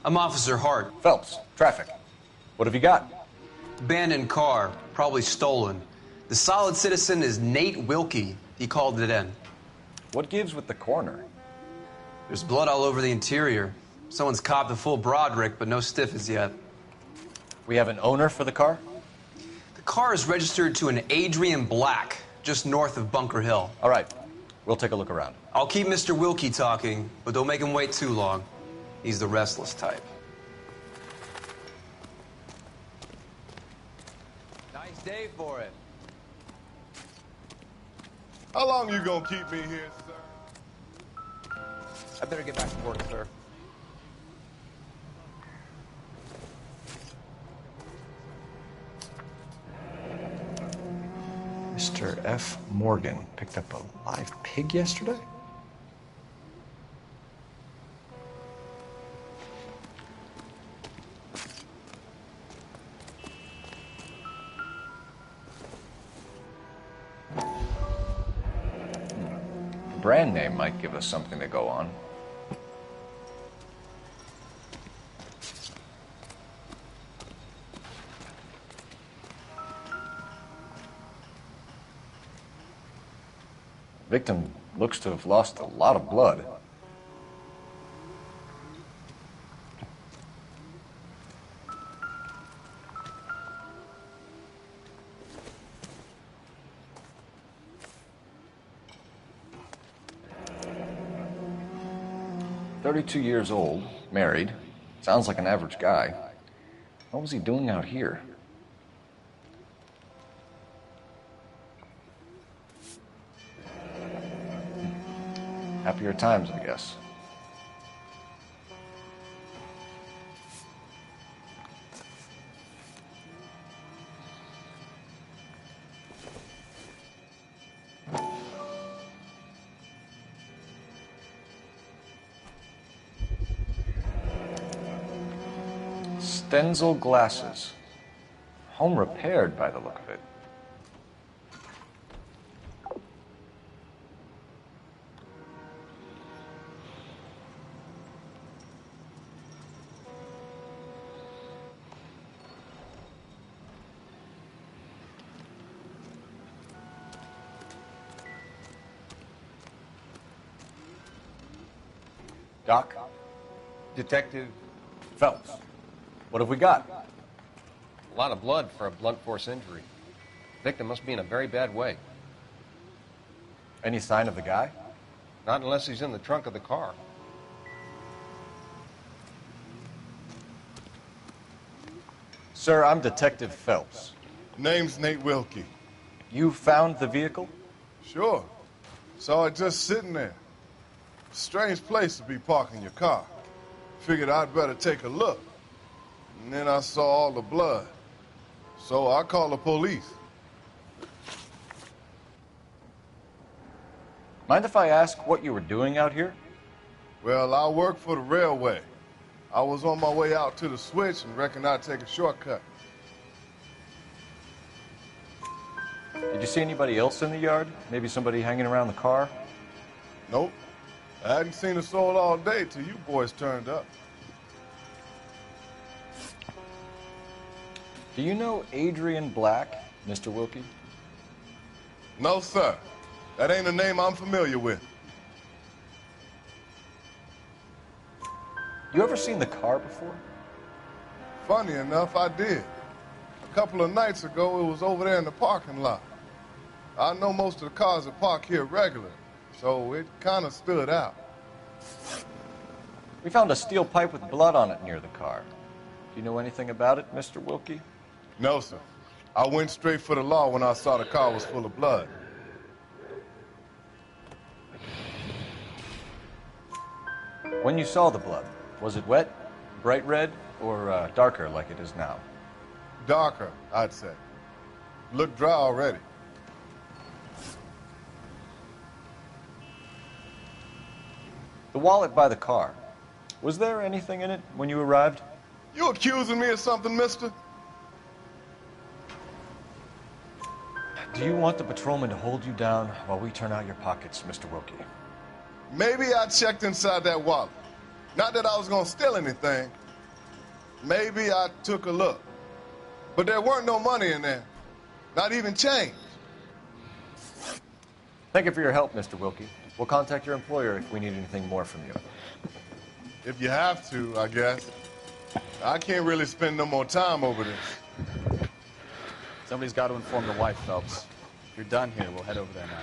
I'm Officer Hart. Phelps, traffic. What have you got? Abandoned car, probably stolen. The solid citizen is Nate Wilkie. He called it in. What gives with the coroner? There's blood all over the interior. Someone's copped a full Broderick, but no stiff as yet. We have an owner for the car? The car is registered to an Adrian Black, just north of Bunker Hill. All right, we'll take a look around. I'll keep Mr. Wilkie talking, but don't make him wait too long. He's the restless type. Nice day for it. How long you gonna keep me here, sir? I better get back to work, sir. Mr. F. Morgan picked up a live pig yesterday? Brand name might give us something to go on. Victim looks to have lost a lot of blood. "32 years old, married. Sounds like an average guy. What was he doing out here?" Happier times, I guess. Stenzel glasses. Home repaired by the look of it. Doc? Detective Phelps. What have we got? A lot of blood for a blunt force injury. Victim must be in a very bad way. Any sign of the guy? Not unless he's in the trunk of the car. Sir, I'm Detective Phelps. Name's Nate Wilkie. You found the vehicle? Sure. Saw it just sitting there. Strange place to be parking your car. Figured I'd better take a look. And then I saw all the blood. So I called the police. Mind if I ask what you were doing out here? Well, I work for the railway. I was on my way out to the switch and reckoned I'd take a shortcut. Did you see anybody else in the yard? Maybe somebody hanging around the car? Nope. I hadn't seen a soul all day till you boys turned up. Do you know Adrian Black, Mr. Wilkie? No, sir. That ain't a name I'm familiar with. You ever seen the car before? Funny enough, I did. A couple of nights ago, it was over there in the parking lot. I know most of the cars that park here regularly, so it kind of stood out. We found a steel pipe with blood on it near the car. Do you know anything about it, Mr. Wilkie? No, sir. I went straight for the law when I saw the car was full of blood. When you saw the blood, was it wet, bright red, or darker like it is now? Darker, I'd say. Looked dry already. The wallet by the car. Was there anything in it when you arrived? You accusing me of something, mister? Do you want the patrolman to hold you down while we turn out your pockets, Mr. Wilkie? Maybe I checked inside that wallet. Not that I was gonna steal anything, Maybe I took a look. But there weren't no money in there. Not even change. Thank you for your help, Mr. Wilkie. We'll contact your employer if we need anything more from you. If you have to, I guess. I can't really spend no more time over this. Somebody's got to inform the wife, Phelps. If you're done here, we'll head over there now.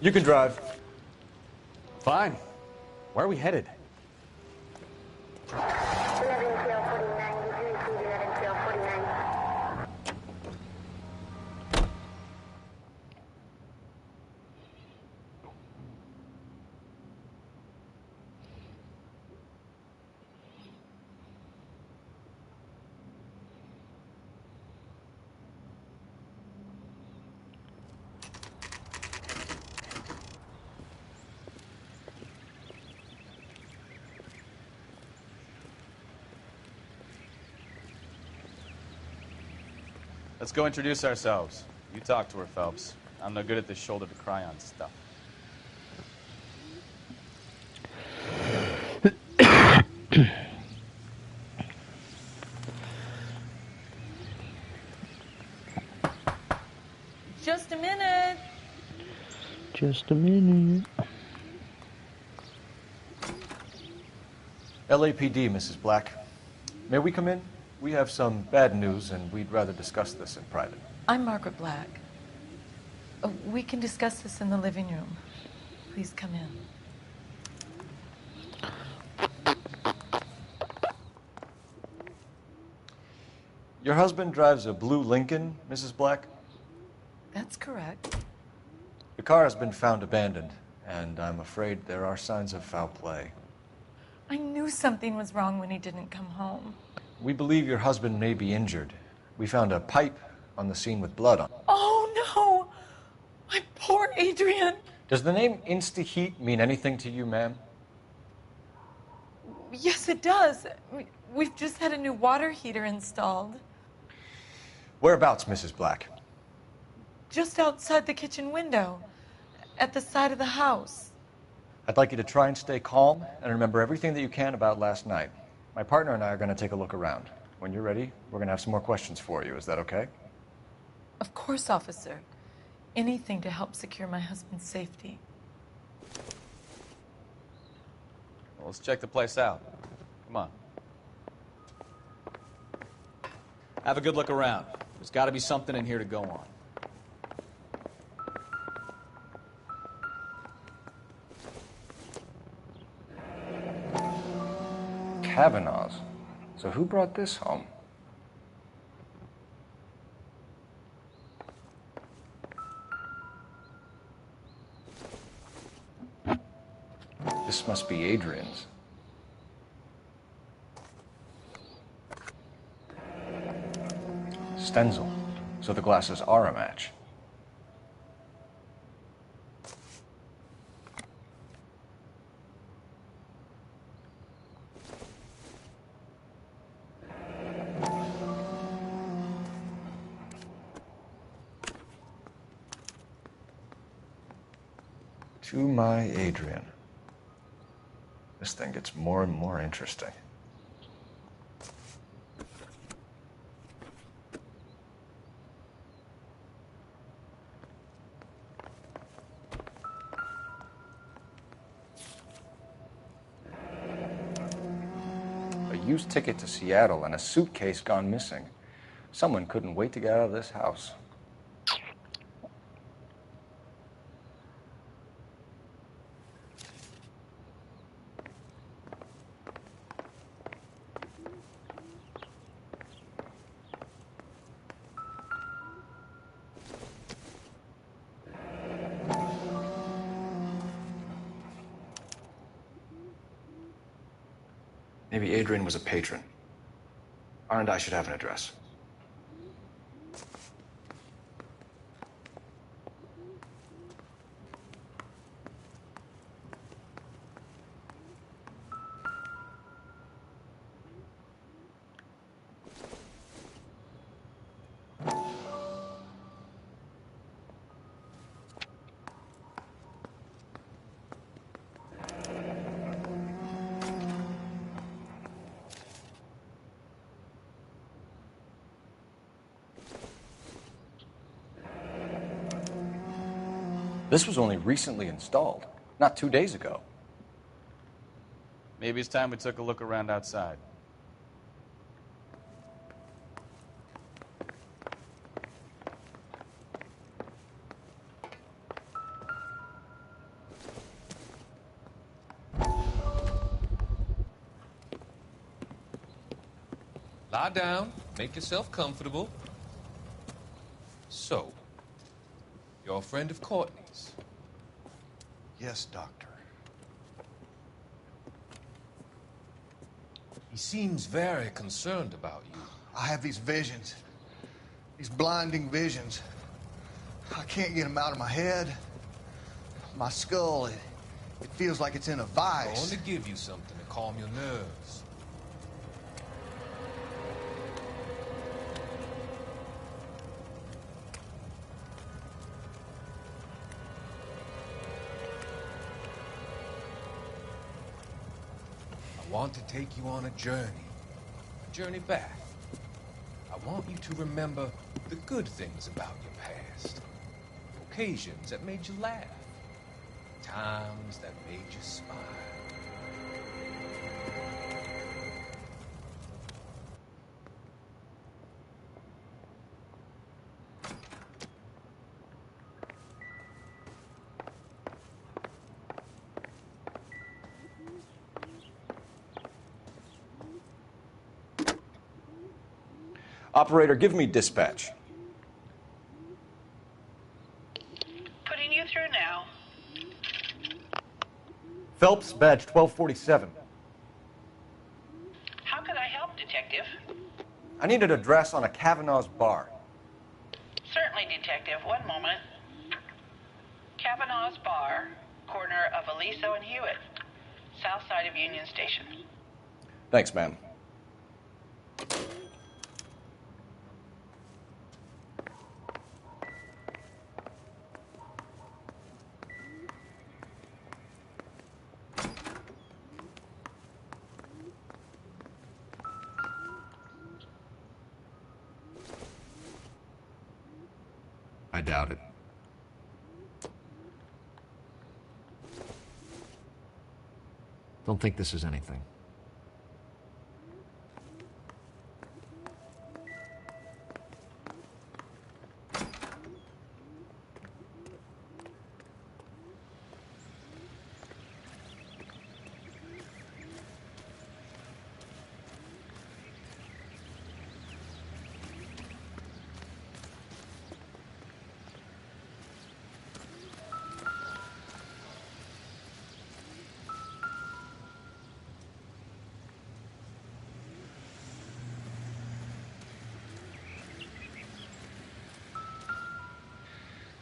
You can drive. Fine. Where are we headed? 11-49, Let's go introduce ourselves. You talk to her, Phelps. I'm no good at this shoulder to cry on stuff. Just a minute. Just a minute. LAPD, Mrs. Black. May we come in? We have some bad news, and we'd rather discuss this in private. I'm Margaret Black. We can discuss this in the living room. Please come in. Your husband drives a blue Lincoln, Mrs. Black? That's correct. The car has been found abandoned, and I'm afraid there are signs of foul play. I knew something was wrong when he didn't come home. We believe your husband may be injured. We found a pipe on the scene with blood on it. Oh, no! My poor Adrian! Does the name Insta-Heat mean anything to you, ma'am? Yes, it does. We've just had a new water heater installed. Whereabouts, Mrs. Black? Just outside the kitchen window, at the side of the house. I'd like you to try and stay calm and remember everything that you can about last night. My partner and I are going to take a look around. When you're ready, we're going to have some more questions for you. Is that okay? Of course, officer. Anything to help secure my husband's safety. Well, let's check the place out. Come on. Have a good look around. There's got to be something in here to go on. Kavanaugh's. So who brought this home? This must be Adrian's. Stenzel. So the glasses are a match. To my Adrian. This thing gets more and more interesting. A used ticket to Seattle and a suitcase gone missing. Someone couldn't wait to get out of this house. Maybe Adrian was a patron. R and I should have an address. This was only recently installed, not 2 days ago. Maybe it's time we took a look around outside. Lie down, make yourself comfortable. So, you're a friend of Courtney's? Yes, Doctor. He seems very concerned about you. I have these visions. These blinding visions. I can't get them out of my head. My skull, it feels like it's in a I'm vice. going to give you something to calm your nerves. I want to take you on a journey back. I want you to remember the good things about your past. Occasions that made you laugh. Times that made you smile. Operator, give me dispatch. Putting you through now. Phelps, badge 1247. How can I help, Detective? I need an address on a Kavanaugh's bar. Certainly, Detective. One moment. Kavanaugh's Bar, corner of Aliso and Hewitt, south side of Union Station. Thanks, ma'am. I doubt it. Don't think this is anything.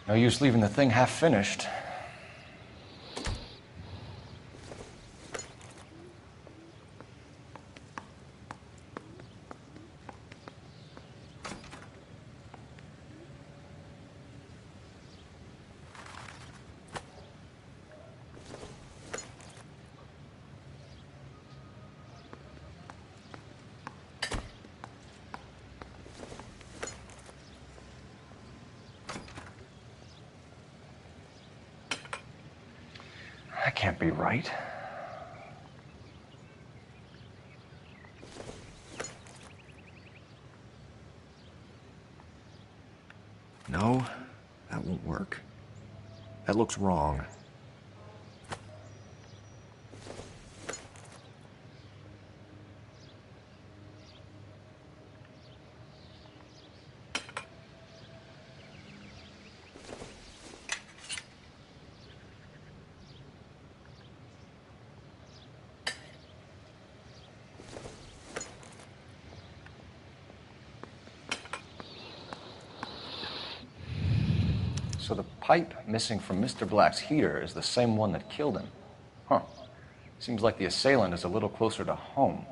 No use leaving the thing half finished. That can't be right. No, that won't work. That looks wrong. So the pipe missing from Mr. Black's heater is the same one that killed him. Huh. Seems like the assailant is a little closer to home.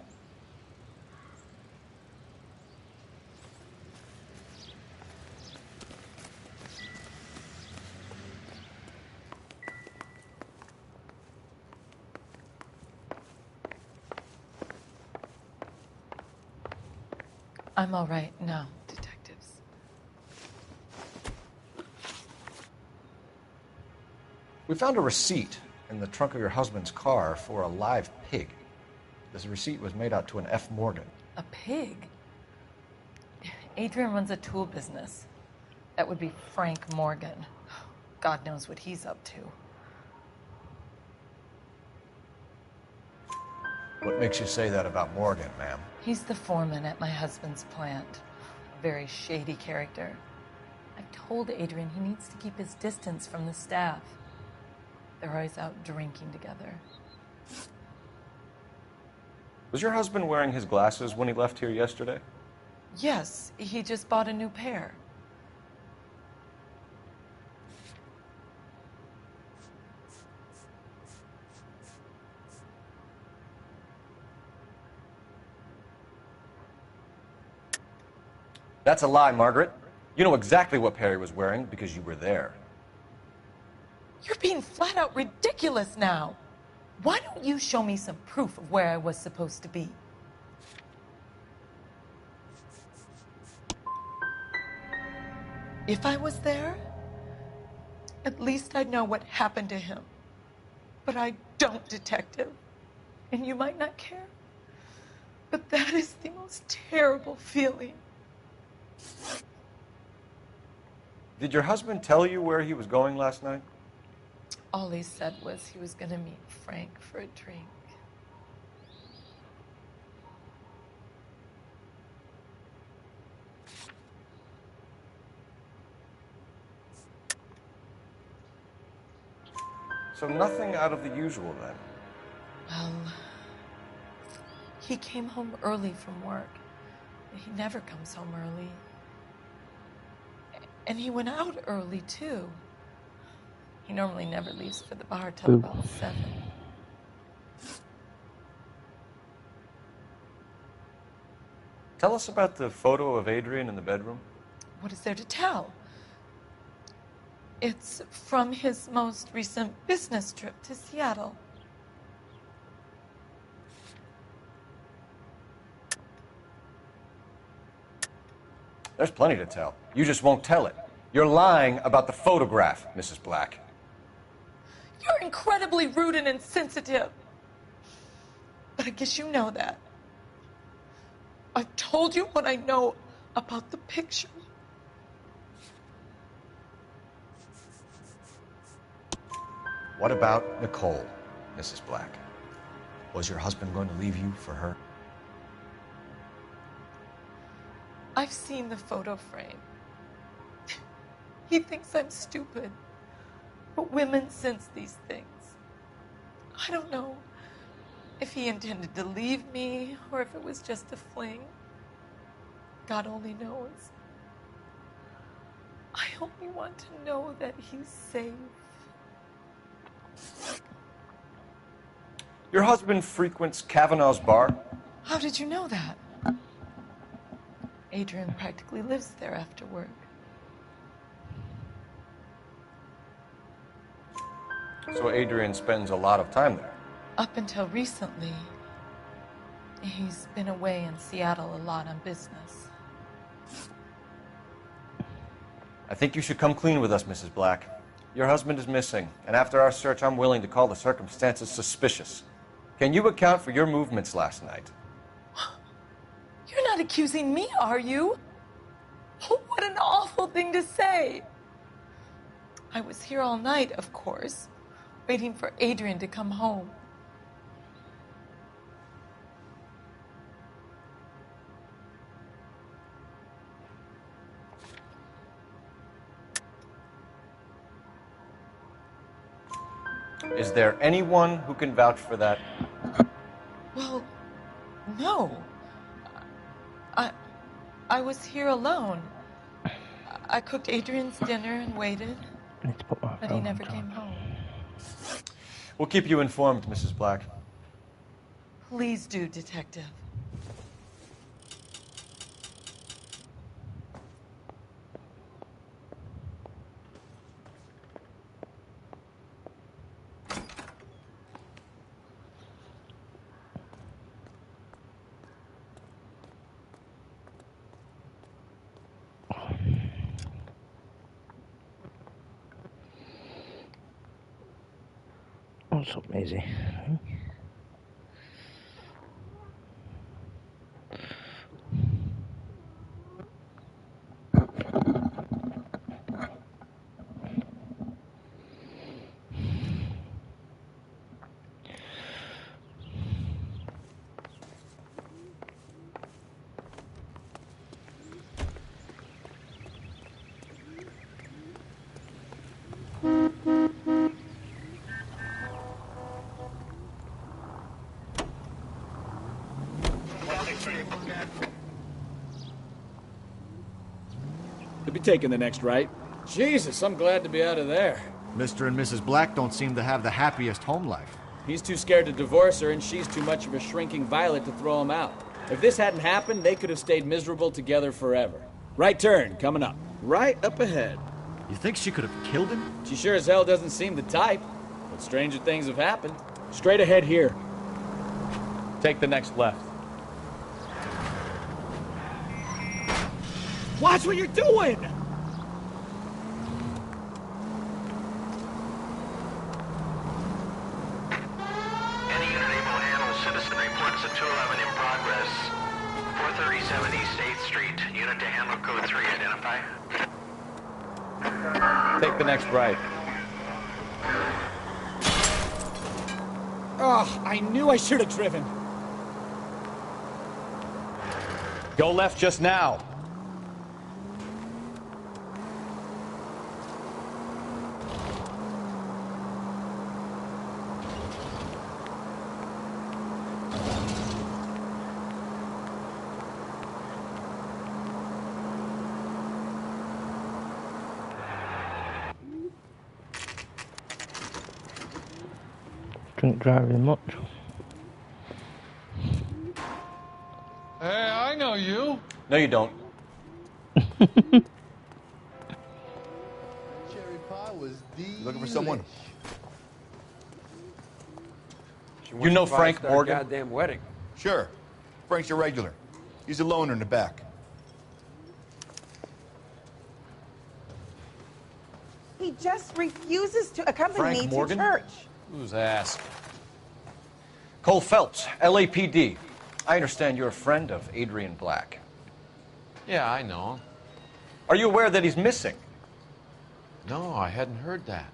I'm all right now, detectives. We found a receipt in the trunk of your husband's car for a live pig. This receipt was made out to an F. Morgan. A pig? Adrian runs a tool business. That would be Frank Morgan. God knows what he's up to. What makes you say that about Morgan, ma'am? He's the foreman at my husband's plant. A very shady character. I've told Adrian he needs to keep his distance from the staff. They're always out drinking together. Was your husband wearing his glasses when he left here yesterday? Yes, he just bought a new pair. That's a lie, Margaret. You know exactly what Perry was wearing because you were there. You're being flat out ridiculous now. Why don't you show me some proof of where I was supposed to be? If I was there, at least I'd know what happened to him. But I don't, Detective. And you might not care, but that is the most terrible feeling. Did your husband tell you where he was going last night? All he said was he was going to meet Frank for a drink. So nothing out of the usual then? Well, he came home early from work. He never comes home early. And he went out early, too. He normally never leaves for the bar till about 7. Tell us about the photo of Adrian in the bedroom. What is there to tell? It's from his most recent business trip to Seattle. There's plenty to tell. You just won't tell it. You're lying about the photograph, Mrs. Black. You're incredibly rude and insensitive. But I guess you know that. I've told you what I know about the picture. What about Nicole, Mrs. Black? Was your husband going to leave you for her? I've seen the photo frame. He thinks I'm stupid. But women sense these things. I don't know if he intended to leave me or if it was just a fling. God only knows. I only want to know that he's safe. Your husband frequents Kavanaugh's bar? How did you know that? Adrian practically lives there after work. So Adrian spends a lot of time there? Up until recently, he's been away in Seattle a lot on business. I think you should come clean with us, Mrs. Black. Your husband is missing, and after our search, I'm willing to call the circumstances suspicious. Can you account for your movements last night? You're not accusing me, are you? Oh, what an awful thing to say. I was here all night, of course, waiting for Adrian to come home. Is there anyone who can vouch for that? Well, no. I was here alone. I cooked Adrian's dinner and waited, but he never came home. We'll keep you informed, Mrs. Black. Please do, Detective. What's up, Maisie? Could be taking the next right. Jesus, I'm glad to be out of there. Mr. and Mrs. Black don't seem to have the happiest home life. He's too scared to divorce her, and she's too much of a shrinking violet to throw him out. If this hadn't happened, they could have stayed miserable together forever. Right turn, coming up. Right up ahead. You think she could have killed him? She sure as hell doesn't seem the type. But stranger things have happened. Straight ahead here. Take the next left. Watch what you're doing! Any unit able to handle citizen reports of 211 in progress. 437 East 8th Street. Unit to handle code 3. Identify. Take the next right. Oh, I knew I should have driven. Go left just now. Drink driving much. Hey, I know you. No, you don't. Cherry pie was Looking for someone? You know Frank Morgan? Goddamn wedding. Sure. Frank's your regular. He's a loner in the back. He just refuses to accompany Frank me Morgan? to church. Who's asking? Cole Phelps, LAPD. I understand you're a friend of Adrian Black. Yeah, I know him. Are you aware that he's missing? No, I hadn't heard that.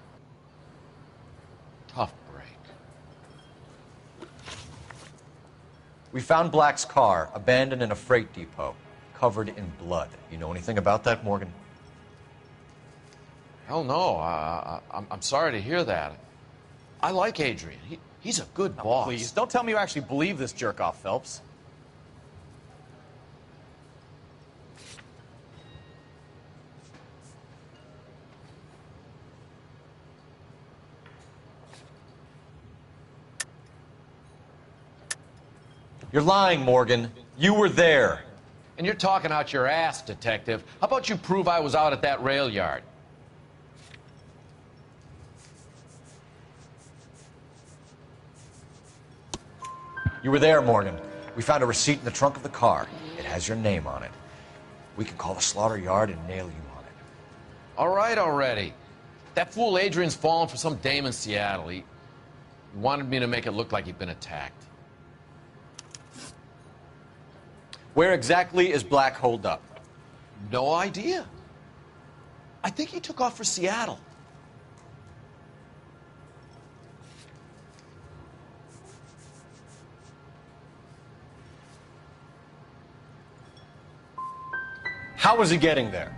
Tough break. We found Black's car abandoned in a freight depot, covered in blood. You know anything about that, Morgan? Hell no. I'm sorry to hear that. I like Adrian. He's a good boss. Please, don't tell me you actually believe this jerk-off, Phelps. You're lying, Morgan. You were there. And you're talking out your ass, detective. How about you prove I was out at that rail yard? You were there, Morgan. We found a receipt in the trunk of the car. It has your name on it. We can call the slaughter yard and nail you on it. All right already. That fool Adrian's fallen for some dame in Seattle. He wanted me to make it look like he'd been attacked. Where exactly is Black holed up? No idea. I think he took off for Seattle. How was he getting there?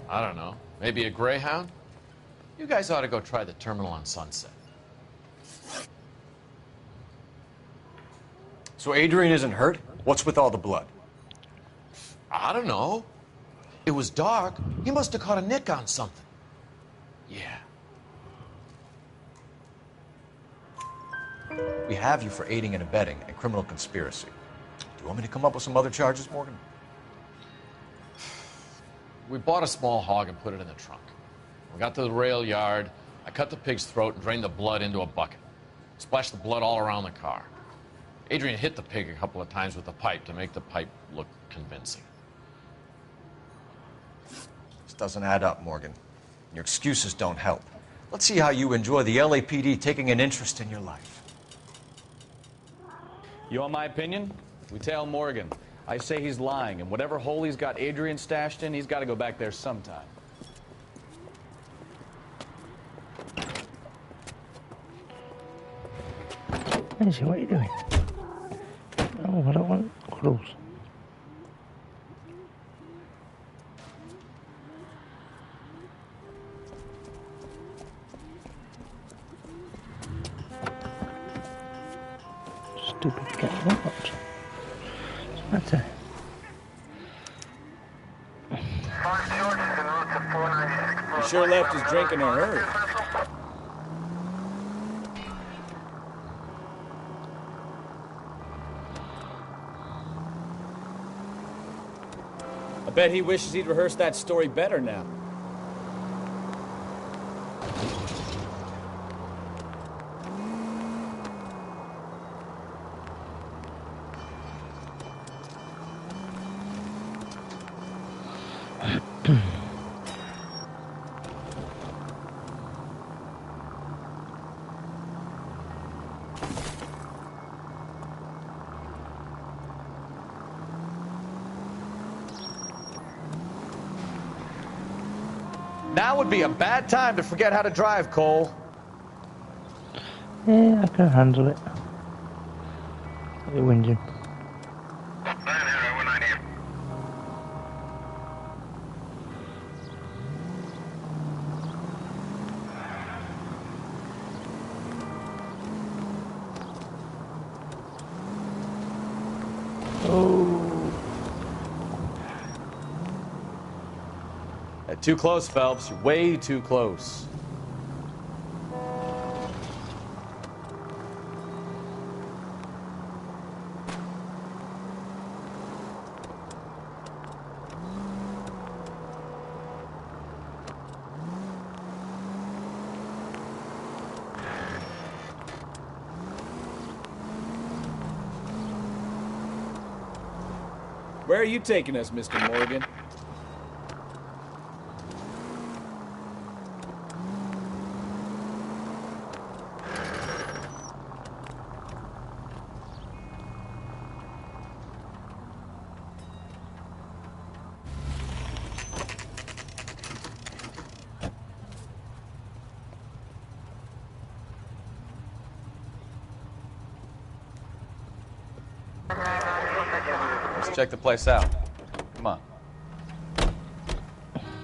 I don't know. Maybe a Greyhound? You guys ought to go try the terminal on Sunset. So Adrian isn't hurt? What's with all the blood? I don't know. It was dark. He must have caught a nick on something. Yeah. We have you for aiding and abetting and criminal conspiracy. Do you want me to come up with some other charges, Morgan? We bought a small hog and put it in the trunk. We got to the rail yard. I cut the pig's throat and drained the blood into a bucket. Splashed the blood all around the car. Adrian hit the pig a couple of times with the pipe to make the pipe look convincing. This doesn't add up, Morgan. Your excuses don't help. Let's see how you enjoy the LAPD taking an interest in your life. You want my opinion? We tail Morgan. I say he's lying, and whatever hole he's got Adrian stashed in, he's got to go back there sometime. Nancy, what are you doing? Oh, I don't want close. Stupid cat, what? That's it. He sure left his drink in a hurry. I bet he wishes he'd rehearsed that story better now. Now would be a bad time to forget how to drive, Cole. Yeah, I can handle it. You're whinging. Too close, Phelps. You're way too close. Where are you taking us, Mr. Morgan? Let's check the place out. Come on.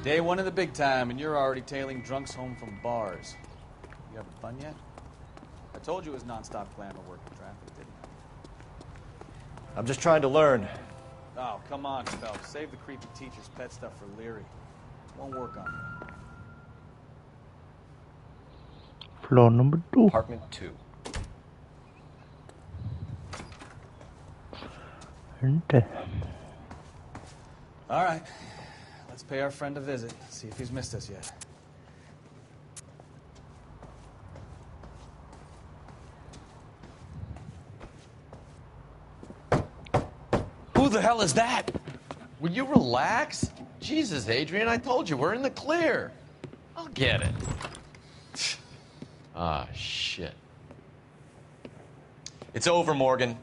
Day one of the big time, and you're already tailing drunks home from bars. You having fun yet? I told you it was non-stop glamour work in traffic, didn't I? I'm just trying to learn. Oh, come on, Phelps. Save the creepy teacher's pet stuff for Leary. Won't work on me. Floor number 2. Apartment 2. All right. Let's pay our friend a visit. See if he's missed us yet. Who the hell is that? Will you relax? Jesus, Adrian, I told you, we're in the clear. I'll get it. Ah, shit. It's over, Morgan.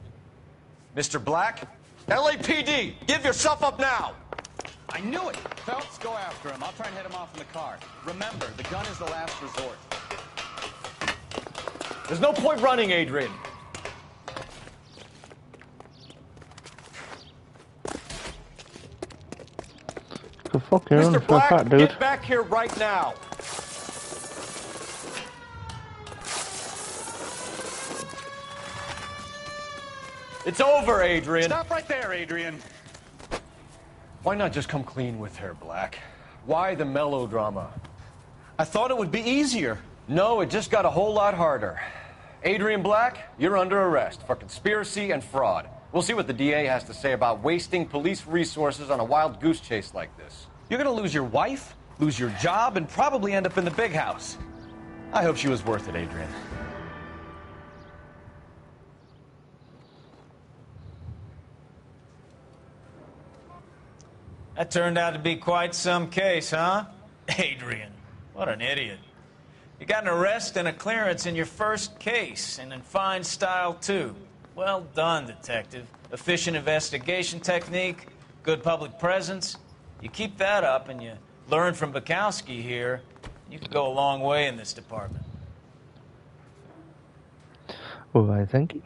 Mr. Black? LAPD! Give yourself up now! I knew it! Phelps, go after him. I'll try and head him off in the car. Remember, the gun is the last resort. There's no point running, Adrian. Mr. Black, dude. get back here right now. It's over, Adrian. Stop right there, Adrian. Why not just come clean with her, Black? Why the melodrama? I thought it would be easier. No, it just got a whole lot harder. Adrian Black, you're under arrest for conspiracy and fraud. We'll see what the DA has to say about wasting police resources on a wild goose chase like this. You're gonna lose your wife, lose your job, and probably end up in the big house. I hope she was worth it, Adrian. That turned out to be quite some case, huh? Adrian, what an idiot. You got an arrest and a clearance in your first case, and in fine style, too. Well done, detective. Efficient investigation technique, good public presence. You keep that up and you learn from Bukowski here, you could go a long way in this department. Why, thank you.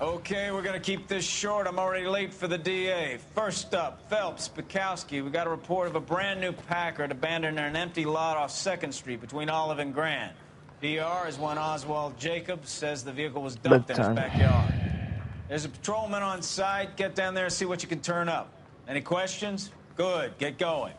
Okay, we're gonna keep this short. I'm already late for the DA. First up, Phelps, Bukowski. We got a report of a brand new Packard abandoned in an empty lot off 2nd Street between Olive and Grand. PR is one Oswald Jacobs says the vehicle was dumped in his backyard. There's a patrolman on site. Get down there and see what you can turn up. Any questions? Good, get going.